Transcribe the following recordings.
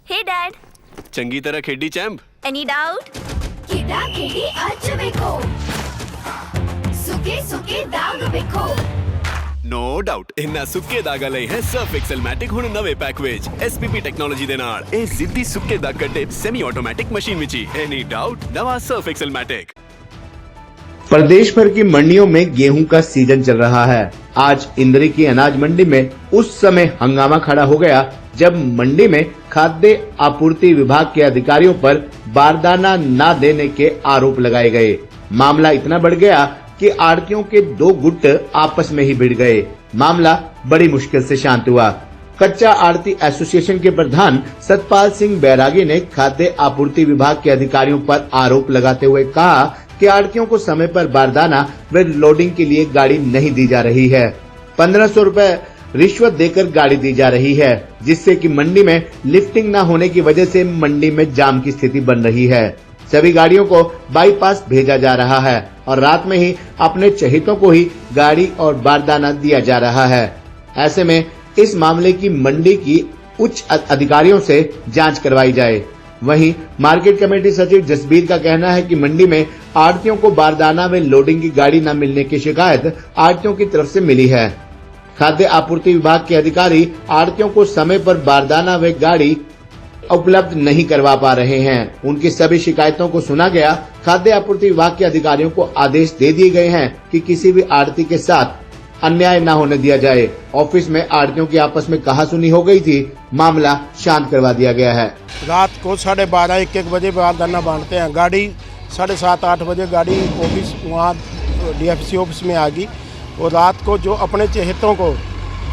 Hey Dad, चंगी तरह खेडी चैंप। any doubt? ಕಿಡ ಕಿಡಿ ಹಚ್ಚಬೇಕು ಸುಖಿ ಸುಖಿ ದಾಗ ಬೇಕು नो डाउट इन्ना सुक्के दागा लई है सर्फ एक्सेल मैटिक हुण नवे पैक विच एसपीपी टेक्नोलॉजी दे नाल ए जिद्दी सुक्के दाग कड्डे सेमी ऑटोमेटिक मशीन विच ही एनी डाउट नवा सर्फ एक्सेल मैटिक। प्रदेश भर की मंडियों में गेहूं का सीजन चल रहा है। आज इंदरी की अनाज मंडी में उस समय हंगामा खड़ा हो गया जब मंडी में खाद्य आपूर्ति विभाग के अधिकारियों पर बारदाना न देने के आरोप लगाए गए। मामला इतना बढ़ गया कि आड़तियों के दो गुट आपस में ही भिड़ गए। मामला बड़ी मुश्किल से शांत हुआ। कच्चा आड़ती एसोसिएशन के प्रधान सतपाल सिंह बैरागी ने खाद्य आपूर्ति विभाग के अधिकारियों पर आरोप लगाते हुए कहा कि आड़तियों को समय पर बारदाना व लोडिंग के लिए गाड़ी नहीं दी जा रही है। 1500 रुपए रिश्वत देकर गाड़ी दी जा रही है, जिससे कि मंडी में लिफ्टिंग न होने की वजह से मंडी में जाम की स्थिति बन रही है। सभी गाड़ियों को बाईपास भेजा जा रहा है और रात में ही अपने चहेतों को ही गाड़ी और बारदाना दिया जा रहा है। ऐसे में इस मामले की मंडी की उच्च अधिकारियों से जांच करवाई जाए। वहीं मार्केट कमेटी सचिव जसबीर का कहना है कि मंडी में आड़तियों को बारदाना व लोडिंग की गाड़ी न मिलने की शिकायत आड़तियों की तरफ से मिली है। खाद्य आपूर्ति विभाग के अधिकारी आड़तियों को समय पर बारदाना व गाड़ी उपलब्ध नहीं करवा पा रहे हैं। उनकी सभी शिकायतों को सुना गया। खाद्य आपूर्ति विभाग के अधिकारियों को आदेश दे दिए गए हैं कि किसी भी आड़ती के साथ अन्याय न होने दिया जाए। ऑफिस में आड़तियों की आपस में कहासुनी हो गई थी, मामला शांत करवा दिया गया है। रात को 12:30 1 बजे बारदाना बांटते हैं। गाड़ी 7:30 8 बजे गाड़ी ऑफिस वहाँ डीएफसी ऑफिस में आ गई और रात को जो अपने चहेतों को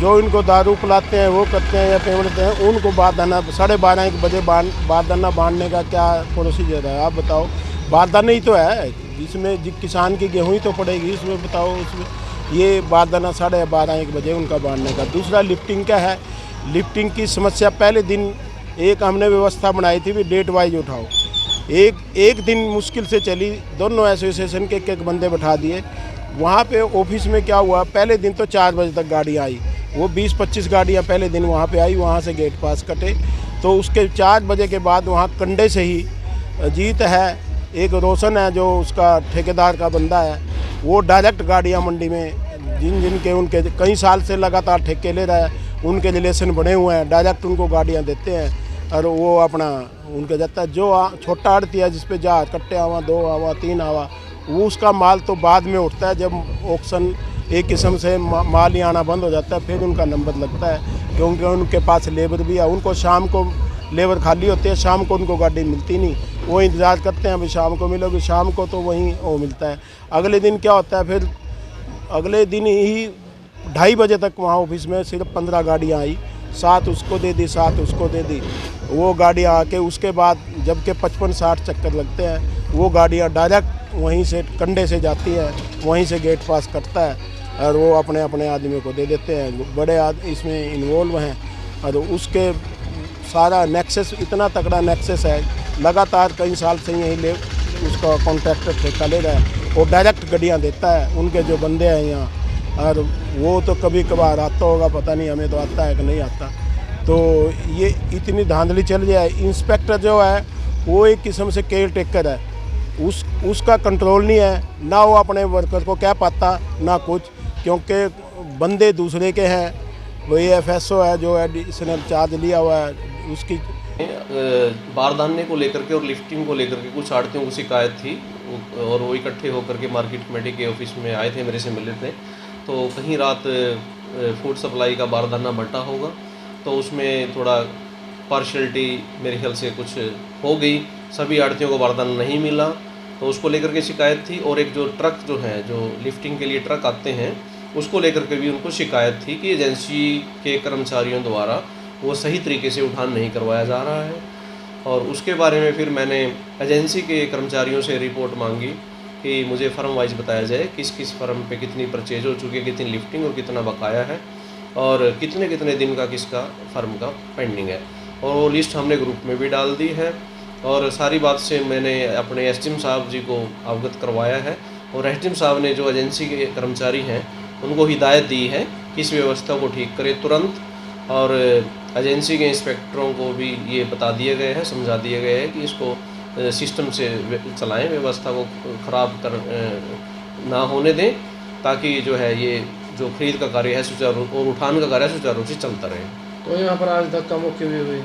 जो इनको दारू पिलाते हैं वो करते हैं या पेमेंट देते हैं उनको बारदाना 12:30 1 बजे बारदाना बांटने का क्या प्रोसीजर है आप बताओ। बारदाना ही तो है, इसमें किसान की गेहूँ ही तो पड़ेगी, इसमें बताओ उसमें ये बारदाना 12:30 1 बजे उनका बांटने का। दूसरा लिफ्टिंग का है। लिफ्टिंग की समस्या पहले दिन एक हमने व्यवस्था बनाई थी भी डेट वाइज उठाओ। एक दिन मुश्किल से चली, दोनों एसोसिएशन के एक बंदे बैठा दिए। वहाँ पे ऑफिस में क्या हुआ, पहले दिन तो 4 बजे तक गाड़ी आई, वो 20-25 गाड़ियाँ पहले दिन वहाँ पे आई, वहाँ से गेट पास कटे। तो उसके 4 बजे के बाद वहाँ कंडे से ही जीत है, एक रोशन है जो उसका ठेकेदार का बंदा है, वो डायरेक्ट गाड़ियाँ मंडी में जिनके उनके कई साल से लगातार ठेके ले रहा है, उनके रिलेशन बने हुए हैं, डायरेक्ट उनको गाड़ियाँ देते हैं और वो अपना उनके जाता है। जो छोटा आड़ती है जिस पे जहाज कट्टे आवा 2 आवा 3 आवा, वो उसका माल तो बाद में उठता है जब ऑक्शन एक किस्म से माल ही आना बंद हो जाता है, फिर उनका नंबर लगता है क्योंकि उनके पास लेबर भी है। उनको शाम को लेबर खाली होती है, शाम को उनको गाड़ी मिलती नहीं, वो इंतज़ार करते हैं अभी शाम को मिलोगी, शाम को तो वहीं वो मिलता है। अगले दिन क्या होता है, फिर अगले दिन ही 2:30 बजे तक वहाँ ऑफिस में सिर्फ 15 गाड़ियाँ आई, 7 उसको दे दी 7 उसको दे दी। वो गाड़ियाँ आके उसके बाद जबकि 55-60 चक्कर लगते हैं, वो गाड़ियाँ डायरेक्ट वहीं से कंडे से जाती हैं, वहीं से गेट पास करता है और वो अपने अपने आदमी को दे देते हैं। बड़े इसमें इन्वॉल्व हैं और उसके सारा नेक्सस इतना तगड़ा नेक्सस है, लगातार कई साल से यही उसका कॉन्ट्रैक्टर ठेका ले रहा है और डायरेक्ट गाड़ियाँ देता है उनके जो बंदे हैं यहाँ। और वो तो कभी कभार आता होगा, पता नहीं, हमें तो आता है कि नहीं आता। तो ये इतनी धांधली चल जाए। इंस्पेक्टर जो है वो एक किस्म से केयर टेकर है, उसका कंट्रोल नहीं है, ना वो अपने वर्कर को कह पाता ना कुछ, क्योंकि बंदे दूसरे के हैं। वही एफएसओ है जो एडिशनल चार्ज लिया हुआ है उसकी। बारदाने को लेकर के और लिफ्टिंग को लेकर के कुछ आड़तियों को शिकायत थी और वो इकट्ठे होकर के मार्केट कमेटी के ऑफिस में आए थे, मेरे से मिले थे। तो कहीं रात फूड सप्लाई का बारदाना बंटा होगा, तो उसमें थोड़ा पार्शलिटी मेरे ख्याल से कुछ हो गई, सभी आड़तियों को बारदाना नहीं मिला, तो उसको लेकर के शिकायत थी। और एक जो ट्रक जो है, जो लिफ्टिंग के लिए ट्रक आते हैं, उसको लेकर के भी उनको शिकायत थी कि एजेंसी के कर्मचारियों द्वारा वो सही तरीके से उठान नहीं करवाया जा रहा है। और उसके बारे में फिर मैंने एजेंसी के कर्मचारियों से रिपोर्ट मांगी कि मुझे फर्म वाइज बताया जाए किस किस फर्म पे कितनी परचेज हो चुकी है, कितनी लिफ्टिंग और कितना बकाया है और कितने कितने दिन का किसका फर्म का पेंडिंग है। और वो लिस्ट हमने ग्रुप में भी डाल दी है और सारी बात से मैंने अपने एसडीएम साहब जी को अवगत करवाया है और एसडीएम साहब ने जो एजेंसी के कर्मचारी हैं उनको हिदायत दी है कि इस व्यवस्था को ठीक करें तुरंत और एजेंसी के इंस्पेक्टरों को भी ये बता दिया गया है, समझा दिया गया है कि इसको सिस्टम से चलाएं, व्यवस्था को ख़राब कर ना होने दें, ताकि जो है ये जो खरीद का कार्य है सुचारू और उठान का कार्य है सुचारू रूप से चलता रहे। तो यहाँ पर आज धक्का मुक्की भी हुई?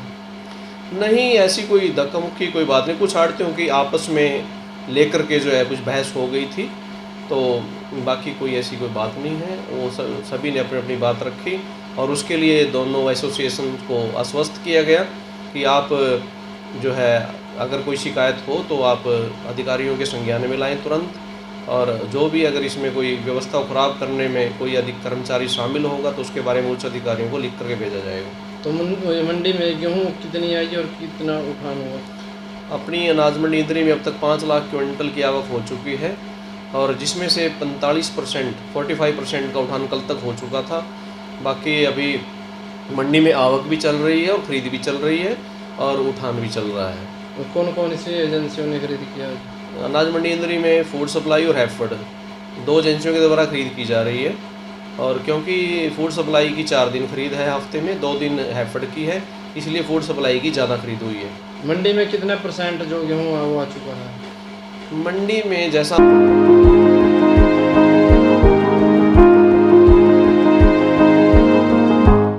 नहीं, ऐसी कोई धक्का मुक्की कोई बात नहीं। कुछ आड़तियों की आपस में लेकर के जो है कुछ बहस हो गई थी, तो बाकी कोई ऐसी कोई बात नहीं है। वो सभी ने अपनी अपनी बात रखी और उसके लिए दोनों एसोसिएशन को आश्वस्त किया गया कि आप जो है अगर कोई शिकायत हो तो आप अधिकारियों के संज्ञान में लाएं तुरंत, और जो भी अगर इसमें कोई व्यवस्था को ख़राब करने में कोई अधिक कर्मचारी शामिल होगा तो उसके बारे में उच्च अधिकारियों को लिख करके भेजा जाएगा। तो मंडी में गेहूँ कितनी आई और कितना उठान हुआ? अपनी अनाज मंडी इंदरी में अब तक 5 लाख क्विंटल की आवक हो चुकी है, और जिसमें से 45% का उठान कल तक हो चुका था। बाकी अभी मंडी में आवक भी चल रही है और ख़रीद भी चल रही है और उठान भी चल रहा है। कौन कौन सी एजेंसियों ने खरीद किया? अनाज मंडी इंदरी में फूड सप्लाई और हैफेड 2 एजेंसियों के द्वारा खरीद की जा रही है, और क्योंकि फूड सप्लाई की 4 दिन खरीद है हफ्ते में, 2 दिन हैफेड की है, इसलिए फूड सप्लाई की ज़्यादा खरीद हुई है। मंडी में कितना % जो गेहूँ वो आ चुका है? मंडी में जैसा